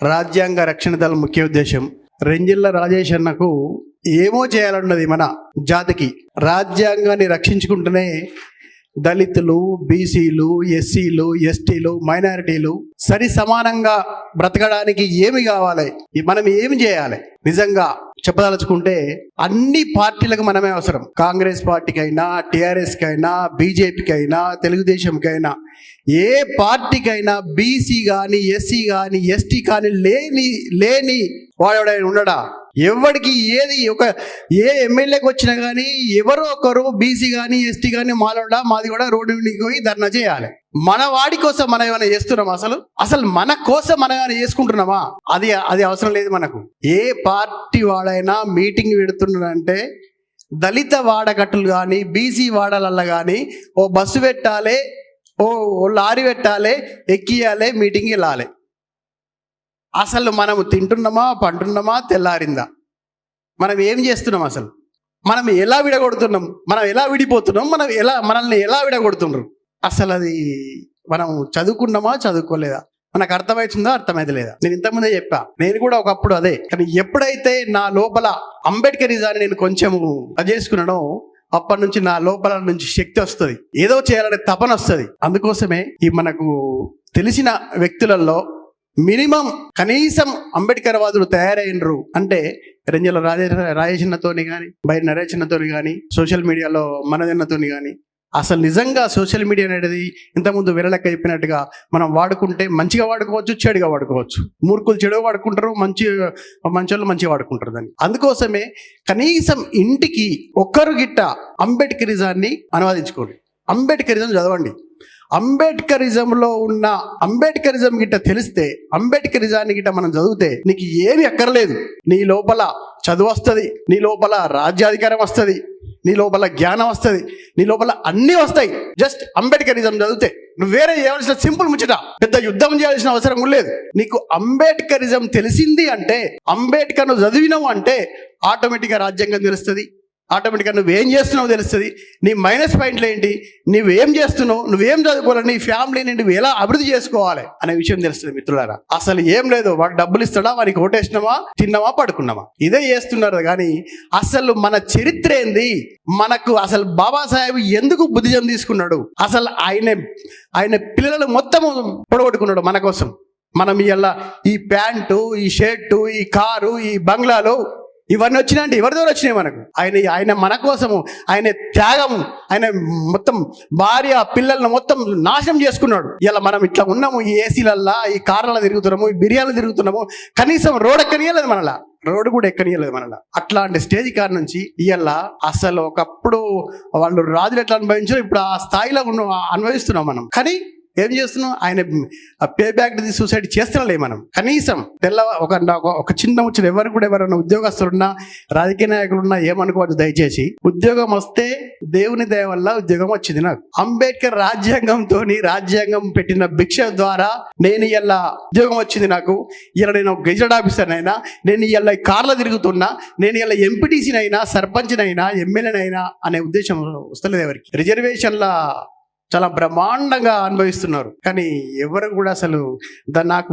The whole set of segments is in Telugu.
రాజ్యాంగ రక్షణ దళ ముఖ్య ఉద్దేశం రెంజిళ్ళ రాజేష్ అన్నకు ఏమో చేయాలన్నది మన జాతికి. రాజ్యాంగాన్ని రక్షించుకుంటూనే దళితులు, బీసీలు, ఎస్సీలు, ఎస్టీలు, మైనారిటీలు సరి సమానంగా బ్రతకడానికి ఏమి కావాలి, మనం ఏమి చేయాలి? నిజంగా చెప్పదలుచుకుంటే అన్ని పార్టీలకు మనమే అవసరం. కాంగ్రెస్ పార్టీకైనా, టీఆర్ఎస్కి అయినా, బీజేపీకి అయినా, తెలుగుదేశంకైనా, ఏ పార్టీకైనా బీసీ కానీ, ఎస్సీ కానీ, ఎస్టీ కానీ లేని వాడెవడైనా ఉండడా? ఎవరికి ఏది ఏ ఎమ్మెల్యేకి వచ్చినా కానీ ఎవరో ఒకరు బీసీ కానీ, ఎస్టీ కానీ, మాది కూడా రోడ్డు మీదకి పోయి ధర్నా చేయాలి. మన వాడి కోసం మనం ఏమైనా చేస్తున్నామా? అసలు మన కోసం మనం ఏమైనా చేసుకుంటున్నామా? అది అవసరం లేదు మనకు. ఏ పార్టీ వాడైనా మీటింగ్ పెడుతున్నాడంటే దళిత వాడకట్టులు కానీ, బీసీ వాడలల్లో కానీ ఓ బస్సు పెట్టాలి, ఓ లారీ పెట్టాలి, ఎక్కియాలి, మీటింగ్ వెళ్ళాలి. అసలు మనము తింటున్నామా, పంటున్నామా, తెల్లారిందా? మనం ఏం చేస్తున్నాం? అసలు మనం ఎలా విడగొడుతున్నాం? మనం ఎలా విడిపోతున్నాం? మనల్ని ఎలా విడగొడుతున్నారు? అసలు అది మనం చదువుకున్నామా, చదువుకోలేదా? మనకు అర్థమవుతుందా, అర్థమైతలేదా? నేను ఇంతకుముందే చెప్పా, నేను కూడా ఒకప్పుడు అదే. కానీ ఎప్పుడైతే నా లోపల అంబేద్కరిజాన్ని నేను కొంచెం చేసుకున్నానో అప్పటి నుంచి నా లోపల నుంచి శక్తి వస్తుంది, ఏదో చేయాలనే తపన వస్తుంది. అందుకోసమే ఈ మనకు తెలిసిన వ్యక్తులలో మినిమం కనీసం అంబేద్కర్ వాదులు తయారైనరు అంటే రెంజల రాజేషన్నతోని కానీ, బైరి నరేషన్నతోని కానీ, సోషల్ మీడియాలో మనదన్నతోని కానీ. అసలు నిజంగా సోషల్ మీడియా అనేది ఇంతకుముందు విరలెక్క చెప్పినట్టుగా మనం వాడుకుంటే మంచిగా వాడుకోవచ్చు, చెడుగా వాడుకోవచ్చు. మూర్ఖులు చెడుగా వాడుకుంటారు, మంచోళ్ళు మంచిగా వాడుకుంటారు దాన్ని. అందుకోసమే కనీసం ఇంటికి ఒక్కరు గిట్ట అంబేద్కరిజాన్ని అనువాదించుకోండి, అంబేద్కరిజం చదవండి. అంబేద్కరిజంలో ఉన్న అంబేద్కరిజం గిట్ట తెలిస్తే, అంబేద్కరిజాన్ని గిట్ట మనం చదివితే నీకు ఏమి అక్కర్లేదు. నీ లోపల చదువు వస్తుంది, నీ లోపల రాజ్యాధికారం వస్తుంది, నీ లోపల జ్ఞానం వస్తుంది, నీ లోపల అన్నీ వస్తాయి. జస్ట్ అంబేద్కరిజం చదివితే. నువ్వు వేరే చేయవలసిన సింపుల్ ముచ్చట, పెద్ద యుద్ధం చేయాల్సిన అవసరం లేదు. నీకు అంబేద్కరిజం తెలిసింది అంటే, అంబేద్కర్ను చదివినావు అంటే ఆటోమేటిక్గా రాజ్యాంగం తెలుస్తుంది, ఆటోమేటిక్గా నువ్వేం చేస్తున్నావు తెలుస్తుంది, నీ మైనస్ పాయింట్లు ఏంటి, నువ్వేం చేస్తున్నావు, నువ్వేం చదువుకోవాలి, నీ ఫ్యామిలీని నువ్వు ఎలా అభివృద్ధి చేసుకోవాలి అనే విషయం తెలుస్తుంది. మిత్రులారా, అసలు ఏం లేదు, వాడు డబ్బులు ఇస్తాడా, వాడికి ఓటేసినామా, తిన్నామా, పడుకున్నామా, ఇదే చేస్తున్నారు. కానీ అసలు మన చరిత్ర ఏంది, మనకు అసలు బాబాసాహెబ్ ఎందుకు బుద్ధిజం తీసుకున్నాడు, అసలు ఆయన పిల్లలు మొత్తం పొడగొట్టుకున్నాడు మన కోసం. మనం ఇలా ఈ ప్యాంటు, ఈ షర్టు, ఈ కారు, ఈ బంగ్లాలు ఇవన్నీ వచ్చినాయంటే ఎవరి ద్వారా వచ్చినాయి మనకు? ఆయన మన కోసము, ఆయన త్యాగము, ఆయన మొత్తం భార్య పిల్లలను మొత్తం నాశనం చేసుకున్నాడు. ఇలా మనం ఇట్లా ఉన్నాము, ఈ ఏసీలల్లా, ఈ కార్లలో తిరుగుతున్నాము, ఈ బిర్యానీలు తిరుగుతున్నాము, కనీసం రోడ్ ఎక్కనియలేదు మనలా, రోడ్డు కూడా ఎక్కనియలేదు మనలా. అట్లాంటి స్టేజ్ కాడ నుంచి ఇవాళ అసలు ఒకప్పుడు వాళ్ళు రాజులు ఎట్లా అనుభవించారు, ఇప్పుడు ఆ స్థాయిలో అనుభవిస్తున్నాం మనం. కానీ ఏం చేస్తున్నాం? ఆయన pay back to the society చేస్తున్నాలే మనం. కనీసం ఒక చిన్న ముచ్చట, ఎవరైనా ఉద్యోగస్తులున్నా, రాజకీయ నాయకులున్నా ఏమనుకోవద్దు దయచేసి. ఉద్యోగం వస్తే దేవుని దయ వల్ల ఉద్యోగం వచ్చింది నాకు. అంబేద్కర్ రాజ్యాంగం పెట్టిన భిక్ష ద్వారా నేను ఇలా ఉద్యోగం వచ్చింది నాకు. ఇలా నేను గెజెట్ ఆఫీసర్ అయినా, నేను ఇలా కార్లో తిరుగుతున్నా, నేను ఇలా ఎంపీటీసీనైనా, సర్పంచ్నైనా, ఎమ్మెల్యేనైనా అనే ఉద్దేశం వస్తలేదు ఎవరికి. రిజర్వేషన్ల చాలా బ్రహ్మాండంగా అనుభవిస్తున్నారు. కానీ ఎవరు కూడా అసలు నాకు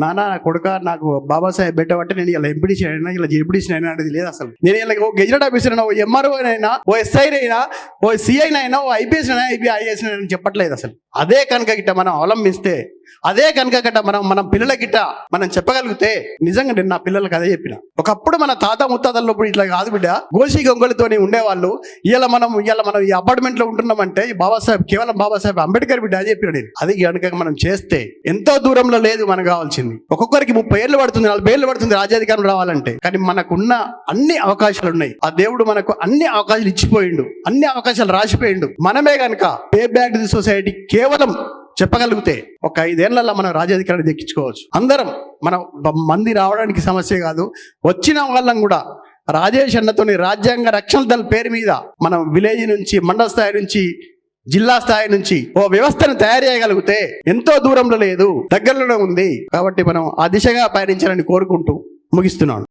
నాన్న కొడుక, నాకు బాబాసాహెబ్ పెట్టబట్టి నేను ఇలా ఎంపీటీసీ అయినా, ఇలా జెడ్పీటీసీ అయినా అనేది లేదు అసలు. నేను ఇలా ఓ గెజెట్ ఆఫీసర్ అయినా, ఓ ఎంఆర్ఓ అయినా, ఓ ఎస్ఐ అయినా, ఓ సిఐనైనా, ఓ ఐపీఎస్ అయినా, ఐఐఎస్ అయినా చెప్పట్లేదు అసలు. అదే కనుక గిట్ట మనం అవలంబిస్తే, అదే కనుక గిట్ట మన పిల్లల గిట్ట మనం చెప్పగలిగితే, నిజంగా నేను నా పిల్లలకి అదే చెప్పిన. ఒకప్పుడు మన తాత ముత్తాతల్లో ఇట్లా కాదు బిడ్డ, గోసి గొంగళితోని ఉండేవాళ్ళు. ఇలా మనం ఈ అపార్ట్మెంట్ లో ఉంటున్నామంటే కేవలం బాబాసాహెబ్ అంబేద్కర్ బిడ్డ అని చెప్పిన నేను. అది కనుక మనం చేస్తే ఎంతో దూరంలో లేదు మనకు కావాల్సింది. ఒక్కొక్కరికి 30 ఏళ్ళు పడుతుంది, 40 ఏళ్ళు పడుతుంది రాజ్యాధికారం రావాలంటే. కానీ మనకున్న అన్ని అవకాశాలు ఉన్నాయి. ఆ దేవుడు మనకు అన్ని అవకాశాలు ఇచ్చిపోయిండు, అన్ని అవకాశాలు రాసిపోయిండు. మనమే కనుక pay back to the society కేవలం చెప్పగలిగితే ఒక 5 ఏళ్లలో మనం రాజ్యాధికారాన్ని దక్కించుకోవచ్చు. అందరం మన మంది రావడానికి సమస్య కాదు, వచ్చిన వాళ్ళం కూడా రాజేష్ అన్నతోని రాజ్యాంగ రక్షణ దళ పేరు మీద మనం విలేజ్ నుంచి, మండల స్థాయి నుంచి, జిల్లా స్థాయి నుంచి ఓ వ్యవస్థను తయారు చేయగలిగితే ఎంతో దూరంలో లేదు, దగ్గరలోనే ఉంది. కాబట్టి మనం ఆ దిశగా పయనించాలని కోరుకుంటూ ముగిస్తున్నాను.